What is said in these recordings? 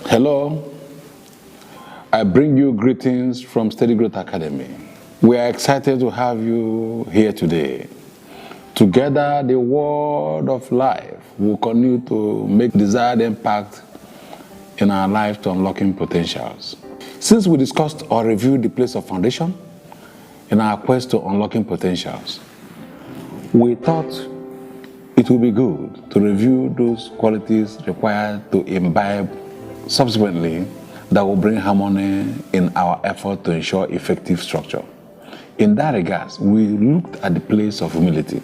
Hello, I bring you greetings from Steady Growth Academy. We are excited to have you here today. Together, the word of life will continue to make desired impact in our life to unlocking potentials. Since we discussed or reviewed the place of foundation in our quest to unlocking potentials, we thought it would be good to review those qualities required to imbibe subsequently that will bring harmony in our effort to ensure effective structure. In that regard, we looked at the place of humility.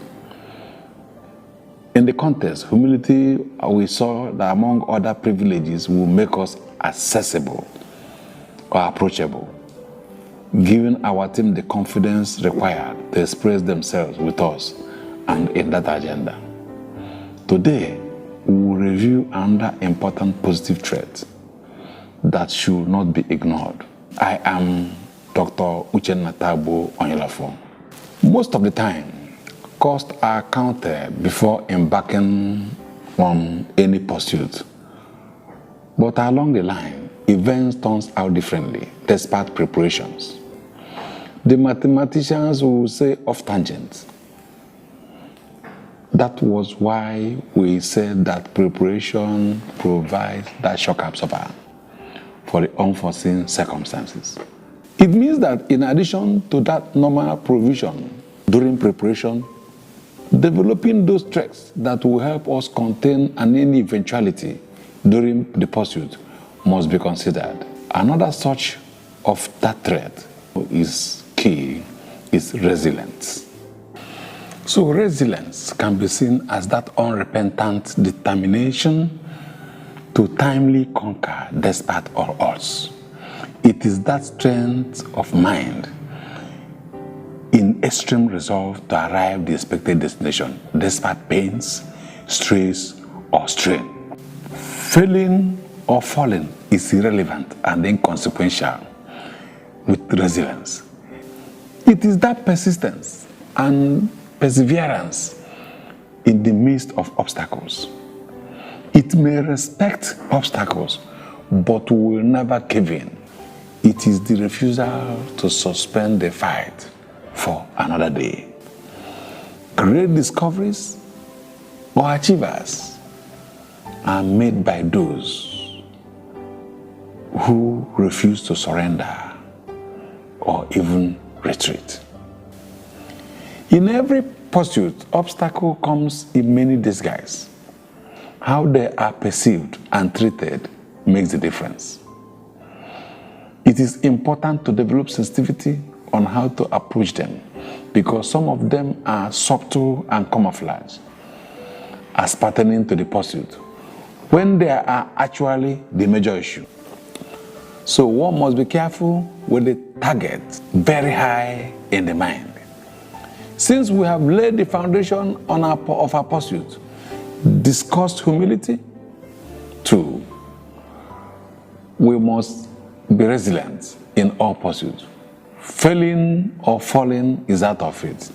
In the context, humility, we saw that among other privileges will make us accessible or approachable, giving our team the confidence required to express themselves with us and in that agenda. Today, we will review another important positive trait that should not be ignored. I am Dr. Uchenna Tagbo Onyelafo. Most of the time, costs are counted before embarking on any pursuit. But along the line, events turn out differently despite preparations. The mathematicians will say off tangent. That was why we said that preparation provides that shock absorber for the unforeseen circumstances. It means that in addition to that normal provision during preparation, developing those traits that will help us contain any eventuality during the pursuit must be considered. Another such of that trait is key is resilience. So resilience can be seen as that unrepentant determination to timely conquer despite all odds. It is that strength of mind in extreme resolve to arrive the expected destination despite pains, stress, or strain. Failing or falling is irrelevant and inconsequential with resilience. It is that persistence and perseverance in the midst of obstacles. It may respect obstacles, but will never give in. It is the refusal to suspend the fight for another day. Great discoveries or achievers are made by those who refuse to surrender or even retreat. In every pursuit, obstacle comes in many disguises. How they are perceived and treated makes the difference. It is important to develop sensitivity on how to approach them because some of them are subtle and camouflage as pertaining to the pursuit when they are actually the major issue. So one must be careful with the target very high in the mind. Since we have laid the foundation of our pursuit, discussed humility, 2, we must be resilient in all pursuits. Failing or falling is out of it.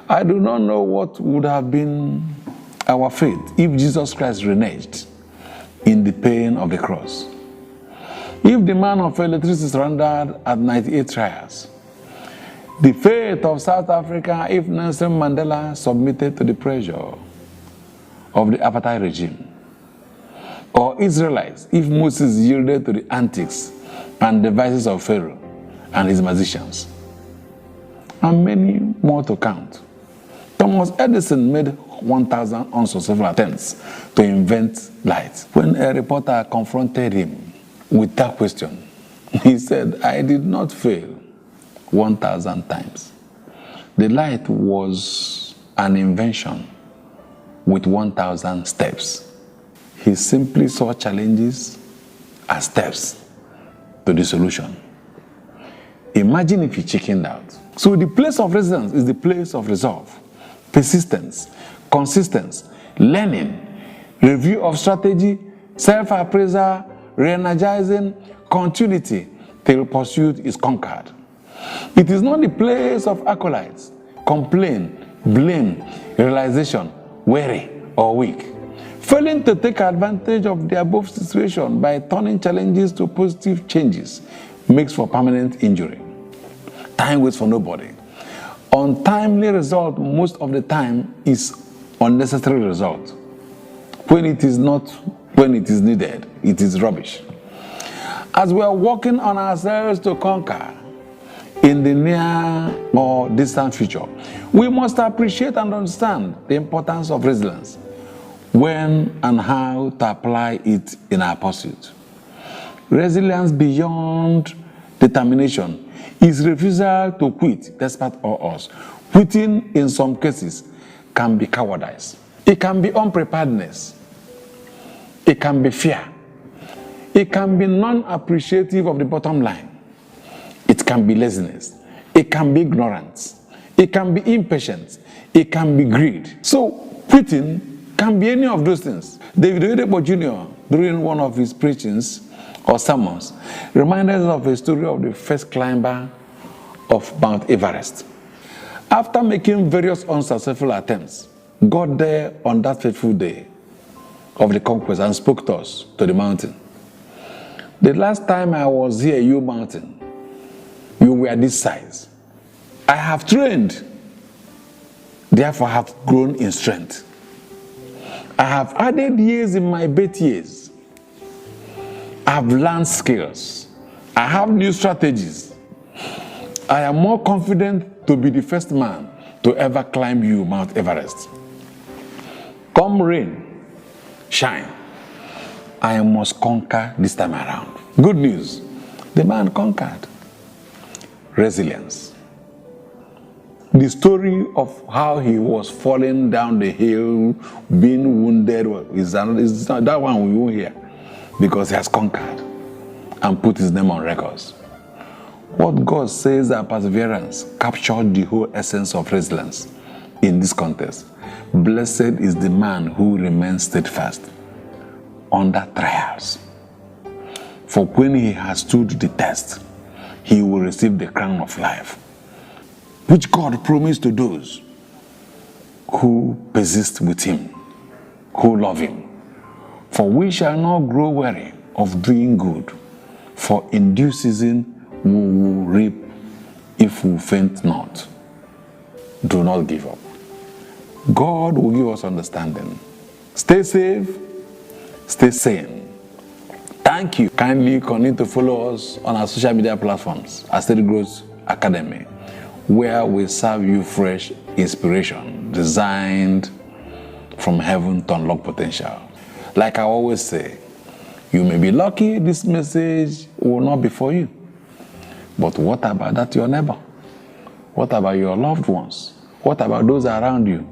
I do not know what would have been our fate if Jesus Christ reneged in the pain of the cross. If the man of electricity surrendered at 98 trials, the fate of South Africa if Nelson Mandela submitted to the pressure of the apartheid regime, or Israelites if Moses yielded to the antics and devices of Pharaoh and his magicians, and many more to count. Thomas Edison made 1,000 unsuccessful attempts to invent light. When a reporter confronted him with that question, he said, "I did not fail 1,000 times. The light was an invention with 1,000 steps." He simply saw challenges as steps to the solution. Imagine if he chickened out. So the place of resilience is the place of resolve, persistence, consistency, learning, review of strategy, self-appraisal, re-energizing, continuity till pursuit is conquered. It is not the place of accolades, complaint, blame, realization, weary or weak. Failing to take advantage of the above situation by turning challenges to positive changes makes for permanent injury. Time waits for nobody. Untimely result most of the time is unnecessary result. When it is needed, it is rubbish. As we are working on ourselves to conquer in the near or distant future, we must appreciate and understand the importance of resilience, when and how to apply it in our pursuit. Resilience beyond determination is refusal to quit despite all odds. Quitting in some cases can be cowardice. It can be unpreparedness. It can be fear. It can be non-appreciative of the bottom line. It can be laziness. It can be ignorance. It can be impatience. It can be greed. So quitting can be any of those things. David Oyedepo Jr., during one of his preachings or sermons, reminded us of a story of the first climber of Mount Everest. After making various unsuccessful attempts, got there on that fateful day of the conquest and spoke to us, to the mountain. The last time I was here, you mountain, you were this size. I have trained, therefore have grown in strength. I have added years in my birth years. I have learned skills. I have new strategies. I am more confident to be the first man to ever climb you, Mount Everest. Come rain, shine, I must conquer this time around. Good news, the man conquered. Resilience. The story of how he was falling down the hill, being wounded, is not that one we won't hear, because he has conquered and put his name on records. What God says that perseverance captured the whole essence of resilience in this context. Blessed is the man who remains steadfast under trials. For when he has stood the test, he will receive the crown of life, which God promised to those who persist with him, who love him. For we shall not grow weary of doing good, for in due season we will reap if we faint not. Do not give up. God will give us understanding. Stay safe, stay sane. Thank you. Kindly continue to follow us on our social media platforms at Steady Growth Academy, where we serve you fresh inspiration designed from heaven to unlock potential. Like I always say, you may be lucky this message will not be for you. But what about that your neighbor? What about your loved ones? What about those around you?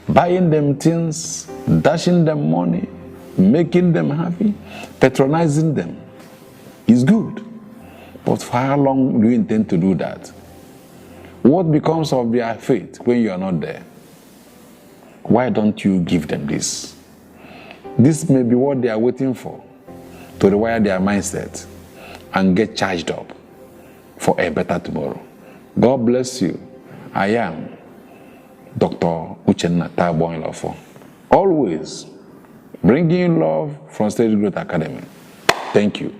Buying them things, dashing them money, making them happy, patronizing them is good. But for how long do you intend to do that? What becomes of their faith when you are not there? Why don't you give them this? This may be what they are waiting for, to rewire their mindset and get charged up for a better tomorrow. God bless you. I am Dr. Uchenna Taboilofo. Always bringing love from Steady Growth Academy. Thank you.